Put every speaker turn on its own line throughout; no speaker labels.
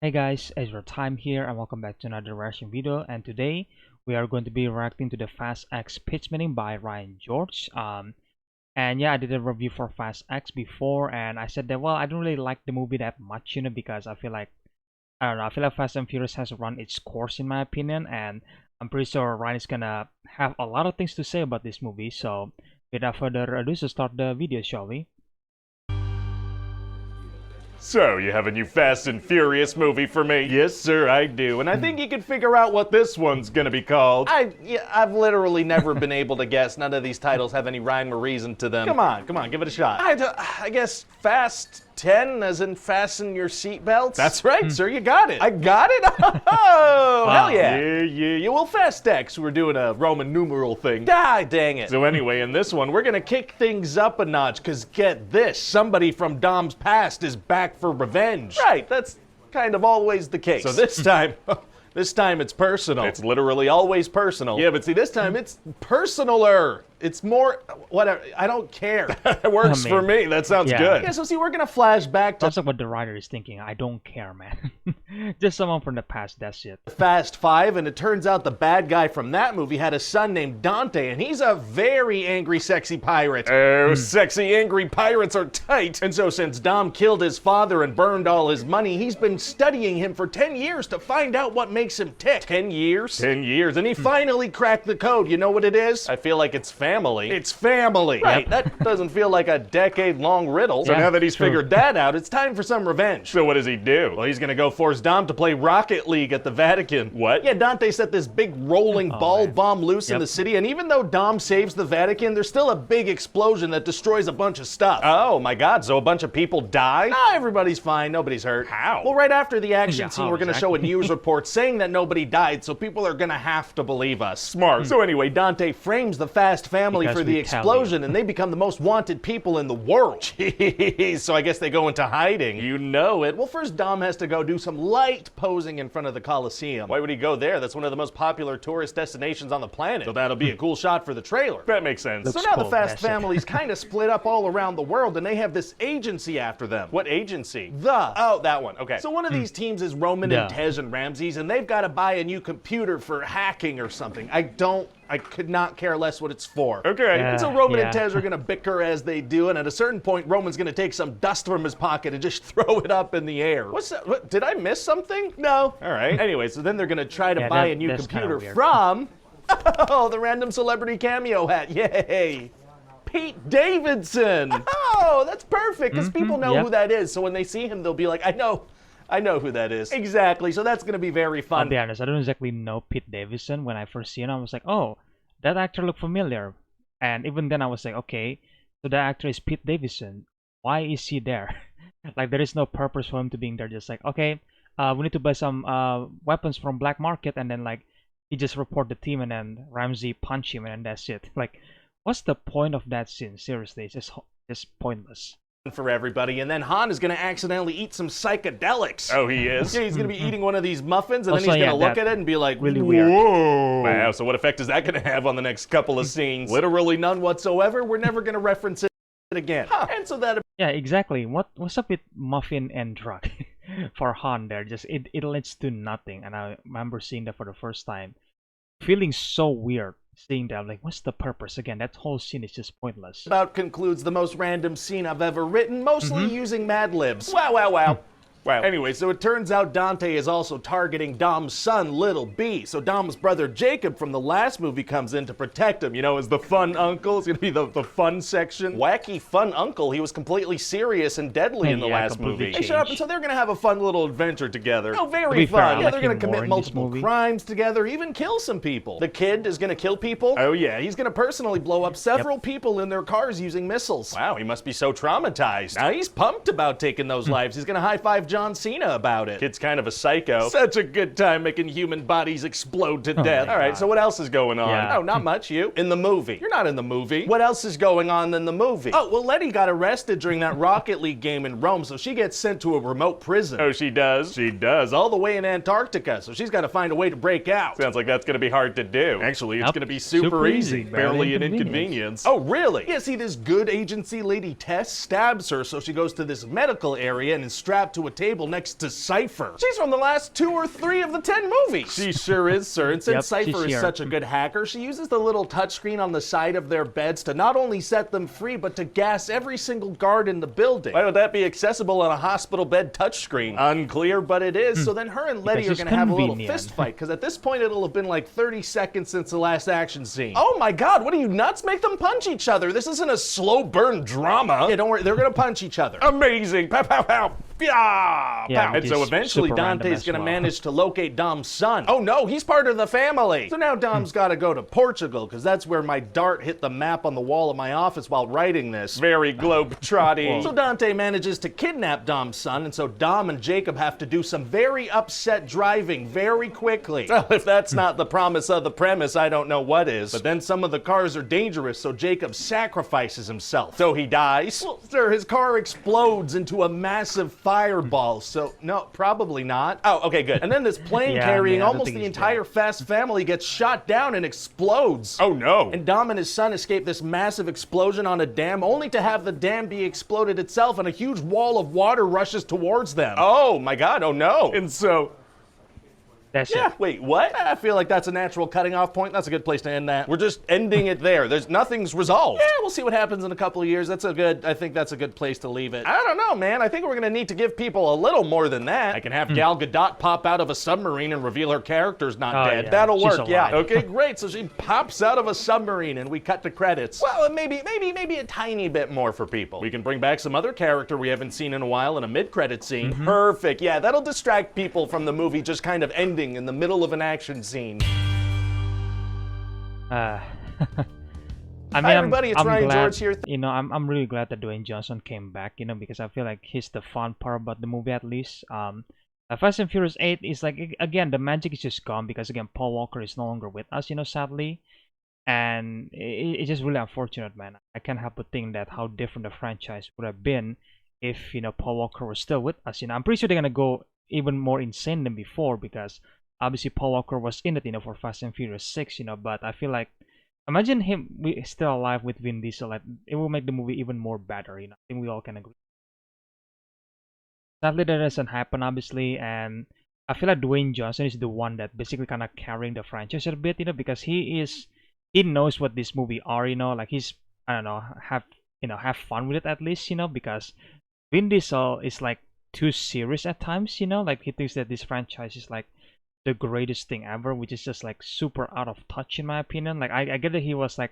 Hey guys, EzraTime here and welcome back to another reaction video, and today we are going to be reacting to the fastx pitch meeting by Ryan George. And yeah, I did a review for fastx before and I said that well, I don't really like the movie that much, because I feel like I feel like Fast and Furious has run its course in my opinion, and I'm pretty sure Ryan is gonna have a lot of things to say about this movie. So without further ado, so start the video, shall we?
So, you have a new Fast and Furious movie for me? Yes, sir, I do. And I think you can figure out what this one's gonna be called.
I've literally never been able to guess. None of these titles have any rhyme or reason to them.
Come on, give it a shot.
I guess Fast 10, as in fasten your seatbelts?
That's right, sir, you got it.
I got it? Oh,
Wow.
hell yeah.
Yeah. Well, Fast X, we're doing a Roman numeral thing.
Ah, dang it.
So anyway, in this one, we're gonna kick things up a notch, cause get this, somebody from Dom's past is back for revenge.
Right, that's kind of always the case.
So this time, it's personal.
It's literally always personal.
Yeah, but see, this time it's personaler.
It's more, whatever, I don't care.
It works
I
for
mean,
me, that sounds
yeah.
good.
Yeah, so see, we're gonna flash back to
That's what the writer is thinking. I don't care, man. Just someone from the past, that's it.
Fast 5, and it turns out the bad guy from that movie had a son named Dante, and he's a very angry, sexy pirate.
Oh, sexy, angry pirates are tight.
And so since Dom killed his father and burned all his money, he's been studying him for 10 years to find out what makes him tick.
10 years? 10 years, and he
Finally cracked the code. You know what it is?
I feel like it's family.
It's family. Right, that doesn't feel like a decade-long riddle.
So
Yeah,
now that he's
true.
figured that out, it's time for some revenge. So what does he do?
Well, he's gonna go force Dom to play Rocket League at the Vatican.
What?
Yeah, Dante set this big rolling ball
man.
bomb loose in
Yep.
the city, and even though Dom saves the Vatican, there's still a big explosion that destroys a bunch of stuff.
Oh my god, so a bunch of people die?
Ah, everybody's fine. Nobody's hurt.
How?
Well, right after the action
Yeah,
scene,
how
we're going to show a
exactly?
news report saying that nobody died, so people are going to have to believe us.
Smart.
So anyway, Dante frames the Fast family
Because
for the
we tell
explosion, and they become the most wanted people in the world.
Jeez, so I guess they go into hiding.
You know it. Well, first Dom has to go do some light posing in front of the Coliseum.
Why would he go there? That's one of the most popular tourist destinations on the planet.
So that'll be a cool shot for the trailer.
That makes sense.
Looks
So now the
cool,
Fast
that's it.
family's kind of split up all around the world, and they have this agency after them.
What agency?
Oh,
that one. Okay.
So one of these teams is Roman
Yeah.
and Tej and Ramses, and they've got to buy a new computer for hacking or something. I could not care less what it's for.
Okay.
Yeah.
And so Roman
Yeah.
and Tej are going to bicker as they do, and at a certain point, Roman's going to take some dust from his pocket and just throw it up in the air. What's that? What, did I miss something? No.
All right.
Anyway, so then they're going to try to
Yeah,
buy
that-
a new
that's kinda
computer
weird.
from, oh, the random celebrity cameo hat. Yay. Pete Davidson. Oh, that's perfect, because people know
yep.
who that is. So when they see him, they'll be like, I know who that is. Exactly. So that's going to be very
I'll
fun.
be honest, I don't exactly know Pete Davidson. When I first seen him, I was like, oh, that actor looked familiar. And even then I was like, okay, so the actor is Pete Davidson. Why is he there? Like, there is no purpose for him to being there. Just like, okay, we need to buy some weapons from black market, and then like he just report the team, and then Ramsey punch him, and then that's it. Like, what's the point of that scene? Seriously, it's just pointless.
For everybody, and then Han is going to accidentally eat some psychedelics.
Oh, he is?
Yeah, he's going to be eating one of these muffins, and
Also,
then he's
yeah,
going to look
that-
at it and be like,
really weird.
Whoa.
Wow, so what effect is that going to have on the next couple of scenes?
Literally none whatsoever. We're never going to reference it again. And so that
Yeah, exactly. What's up with muffin and drug for Han there? Just it leads to nothing. And I remember seeing that for the first time, feeling so weird seeing that. Like, what's the purpose? Again, that whole scene is just pointless.
about concludes the most random scene I've ever written, mostly using Mad Libs. Wow, wow, wow.
Wow.
Anyway, so it turns out Dante is also targeting Dom's son, Little B. So Dom's brother Jacob from the last movie comes in to protect him, as the fun uncle. It's gonna be the fun section. Wacky fun uncle. He was completely serious and deadly in the
Yeah,
last
completely
movie. Hey, shut up. And
changed.
so they're gonna have a fun little adventure together. Oh,
To
very
be fair, I
fun. Yeah,
like
they're gonna
him more
commit
in this
multiple
movie.
crimes together, even kill some people. The kid is gonna kill people.
Oh, yeah.
He's gonna personally blow up several people in their cars using missiles.
Wow, he must be so traumatized.
Now he's pumped about taking those lives. He's gonna high-five John Cena about it.
Kid's kind of a psycho.
Such a good time making human bodies explode to death.
my
All right,
God.
so what else is going on?
Yeah.
Oh, not much. You in the movie? You're not in the movie. What else is going on in the movie? Oh, well, Letty got arrested during that Rocket League game in Rome, so she gets sent to a remote prison.
Oh, she does? She does.
All the way in Antarctica, so she's got to find a way to break out.
Sounds like that's going to be hard to do. Actually, it's
Yep.
going to be super,
Super
easy.
easy.
Barely
Barely
an
inconvenience.
inconvenience.
Oh, really? Yeah, see, this good agency lady Tess stabs her, so she goes to this medical area and is strapped to a table next to Cypher. She's from the last 2 or 3 of the 10 movies. She sure is, sir. And since
Yep,
Cypher
she's
is
here.
such a good hacker, she uses the little touchscreen on the side of their beds to not only set them free, but to gas every single guard in the building. Why would that be accessible on a hospital bed touchscreen? Unclear, but it is. So then her and Letty are
Because
gonna
it's
have a little
convenient.
fist fight, because at this point it'll have been like 30 seconds since the last action scene. Oh my god, what are you nuts? Make them punch each other. This isn't a slow burn drama. Yeah, don't worry, they're gonna punch each other. Amazing. Pow, pow, pow. Yeah,
Yeah,
and
which
so
is
eventually
super random
Dante's
as
gonna
well.
manage to locate Dom's son. Oh no, he's part of the family. So now Dom's gotta go to Portugal, because that's where my dart hit the map on the wall of my office while writing this. Very globe-trotty. So Dante manages to kidnap Dom's son, and so Dom and Jacob have to do some very upset driving very quickly. Well, if that's not the promise of the premise, I don't know what is. But then some of the cars are dangerous, so Jacob sacrifices himself. So he dies. Well, sir, his car explodes into a massive fireball, so no, probably not. Oh, okay, good. And then this plane
Yeah,
carrying
man, I don't
almost
think
the
he's
entire
dead.
Fast family gets shot down and explodes.
Oh no.
And Dom and his son escape this massive explosion on a dam, only to have the dam be exploded itself, and a huge wall of water rushes towards them.
Oh my god, oh no. And so,
That's
Yeah,
it.
wait, what? I feel like that's a natural cutting off point. That's a good place to end that.
we're just ending it there. Nothing's resolved.
Yeah, we'll see what happens in a couple of years. I think that's a good place to leave it. I don't know, man. I think we're gonna need to give people a little more than that. I can have Gal Gadot pop out of a submarine and reveal her character's not
Oh,
dead.
yeah.
That'll
She's
work, yeah.
alive.
Okay, great. So she pops out of a submarine and we cut to credits. Well, maybe a tiny bit more for people. We can bring back some other character we haven't seen in a while in a mid-credit scene. Perfect. Yeah, that'll distract people from the movie just kind of ending in the middle of an action scene.
I mean,
Hi, everybody, it's
I'm
Ryan
glad,
George here.
You know, I'm really glad that Dwayne Johnson came back. You know, because I feel like he's the fun part about the movie at least. Fast and Furious 8 is like again the magic is just gone because again Paul Walker is no longer with us. You know, sadly, and it's just really unfortunate, man. I can't help but think that how different the franchise would have been if Paul Walker was still with us. You know, I'm pretty sure they're gonna go even more insane than before because obviously Paul Walker was in it, for Fast and Furious 6, but I feel like imagine him still alive with Vin Diesel, like it will make the movie even more better, I think we all can agree. Sadly that doesn't happen obviously, and I feel like Dwayne Johnson is the one that basically kind of carrying the franchise a bit, because he knows what this movie are, like he's, I don't know, have fun with it at least, because Vin Diesel is like too serious at times, like he thinks that this franchise is like the greatest thing ever, which is just like super out of touch in my opinion. Like I get that he was like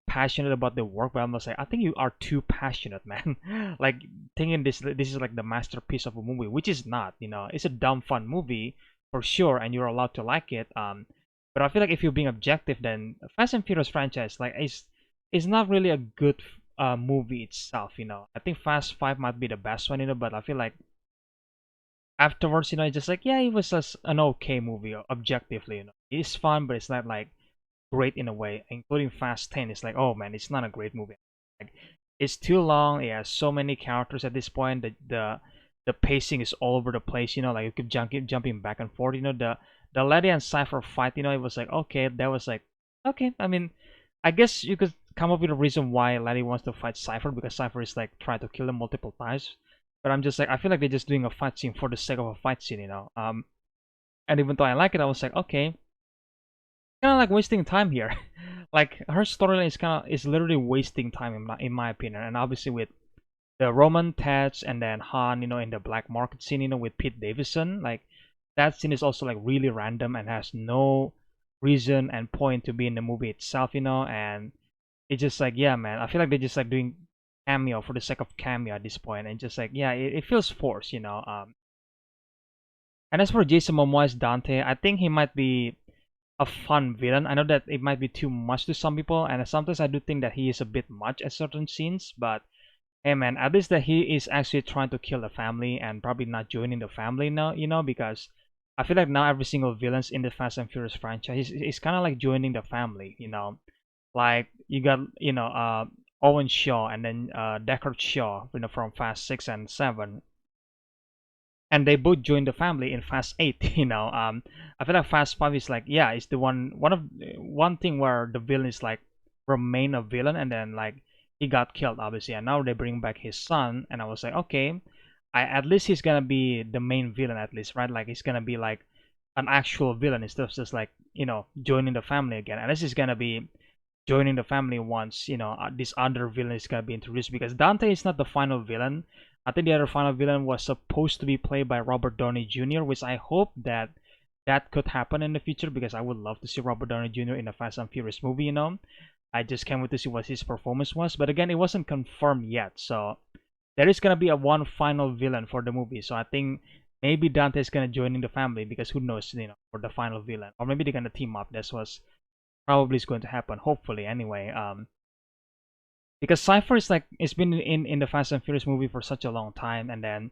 passionate about the work, but I'm gonna say I think you are too passionate, man. Like thinking this is like the masterpiece of a movie, which is not. It's a dumb fun movie for sure, and you're allowed to like it. But I feel like if you're being objective, then Fast and Furious franchise like is not really a good movie itself. I think Fast 5 might be the best one, but I feel like afterwards, it's just like, yeah, it was just an okay movie objectively. It's fun, but it's not like great in a way. Including Fast 10, it's like, oh man, it's not a great movie. Like, it's too long. It has so many characters at this point. The pacing is all over the place. Like you keep jumping back and forth. The Letty and Cypher fight. It was like, okay, that was like, okay. I mean, I guess you could come up with a reason why Letty wants to fight Cypher, because Cypher is like trying to kill him multiple times. But I'm just like, I feel like they're just doing a fight scene for the sake of a fight scene, and even though I like it, I was like, okay, kind of like wasting time here. Like her storyline is literally wasting time in my opinion. And obviously with the Roman Tats and then Han, in the black market scene, with Pete Davidson, like that scene is also like really random and has no reason and point to be in the movie itself, and it's just like, yeah, man, I feel like they're just like doing cameo for the sake of cameo at this point, and just like, yeah, it feels forced, and as for Jason Momoa's Dante, I think he might be a fun villain. I know that it might be too much to some people, and sometimes I do think that he is a bit much at certain scenes, but hey man, at least that he is actually trying to kill the family and probably not joining the family now, because I feel like now every single villains in the Fast and Furious franchise is kind of like joining the family, like you got Owen Shaw and then Deckard Shaw, from Fast 6 and 7, and they both joined the family in Fast 8. I feel like Fast 5 is like, yeah, it's the one thing where the villain is like remain a villain, and then like he got killed obviously, and now they bring back his son, and I was like, okay, at least he's gonna be the main villain at least, right? Like he's gonna be like an actual villain instead of just like joining the family again. Unless he's gonna be joining the family once this other villain is gonna be introduced, because Dante is not the final villain. I think the other final villain was supposed to be played by Robert Downey Jr., which I hope that that could happen in the future, because I would love to see Robert Downey Jr. in a Fast and Furious movie. I just can't wait to see what his performance was. But again, it wasn't confirmed yet, so there is gonna be a one final villain for the movie. So I think maybe Dante is gonna join in the family, because who knows, for the final villain, or maybe they're gonna team up. That's what's probably is going to happen. Hopefully, anyway. Because Cypher is like, it's been in the Fast and Furious movie for such a long time, and then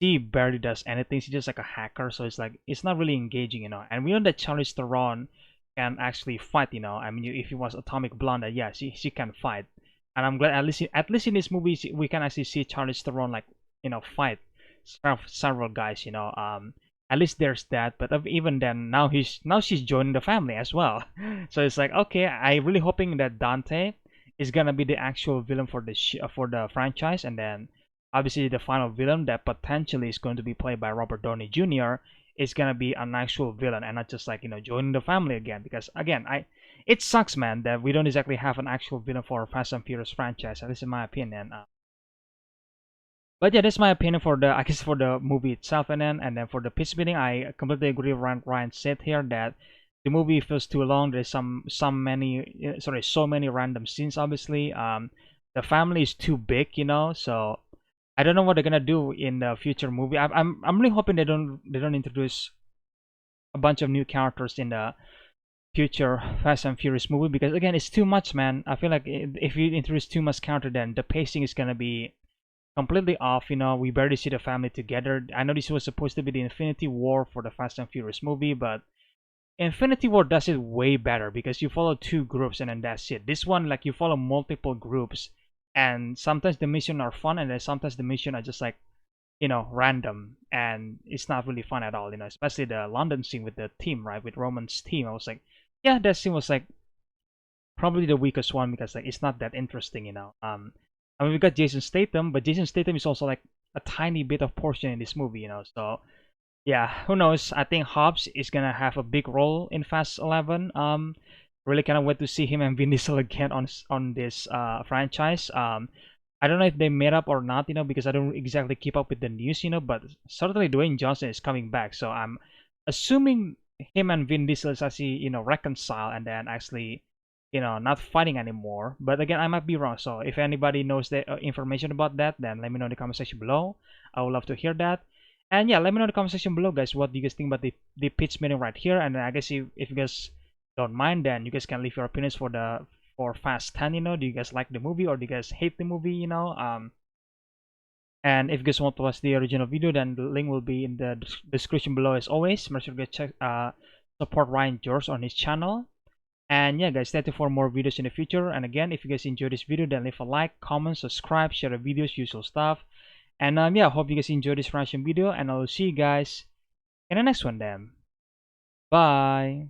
he barely does anything. He's just like a hacker, so it's like it's not really engaging. And we know that Charlize Theron can actually fight. I mean, if he was Atomic Blonde, yeah, she can fight. And I'm glad at least in this movie we can actually see Charlize Theron like fight several guys. At least there's that. But even then, now she's joining the family as well. So it's like, okay, I really hoping that Dante is gonna be the actual villain for the franchise, and then obviously the final villain that potentially is going to be played by Robert Downey Jr. is gonna be an actual villain, and not just like joining the family again. Because again, it sucks, man, that we don't exactly have an actual villain for Fast and Furious franchise, at least in my opinion. But yeah, that's my opinion for the movie itself, and then for the pitch meeting, I completely agree with Ryan said here that the movie feels too long. There's so many random scenes. Obviously, the family is too big. So I don't know what they're gonna do in the future movie. I'm really hoping they don't introduce a bunch of new characters in the future Fast and Furious movie, because again, it's too much, man. I feel like if you introduce too much character, then the pacing is gonna be completely off. We barely see the family together. I know this was supposed to be the Infinity War for the Fast and Furious movie, but Infinity War does it way better, because you follow two groups and then that's it. This one, like, you follow multiple groups, and sometimes the missions are fun, and then sometimes the missions are just like random, and it's not really fun at all. Especially the London scene with the team, right, with Roman's team. I was like, yeah, that scene was like probably the weakest one, because like it's not that interesting. I mean, we got Jason Statham, but Jason Statham is also like a tiny bit of portion in this movie. So yeah, who knows? I think Hobbs is gonna have a big role in Fast 11. Really kind of wait to see him and Vin Diesel again on this franchise. I don't know if they made up or not, because I don't exactly keep up with the news. But certainly Dwayne Johnson is coming back, so I'm assuming him and Vin Diesel is actually reconcile, and then actually not fighting anymore. But again, I might be wrong. So if anybody knows the information about that, then let me know in the comment section below. I would love to hear that. And yeah, let me know in the comment section below, guys, what do you guys think about the pitch meeting right here. And I guess if you guys don't mind, then you guys can leave your opinions for Fast 10. Do you guys like the movie, or do you guys hate the movie? And if you guys want to watch the original video, then the link will be in the description below as always. Make sure to check support Ryan George on his channel. And yeah, guys, stay tuned for more videos in the future. And again, if you guys enjoyed this video, then leave a like, comment, subscribe, share the videos, usual stuff. And yeah, hope you guys enjoyed this reaction video, and I'll see you guys in the next one then. Bye.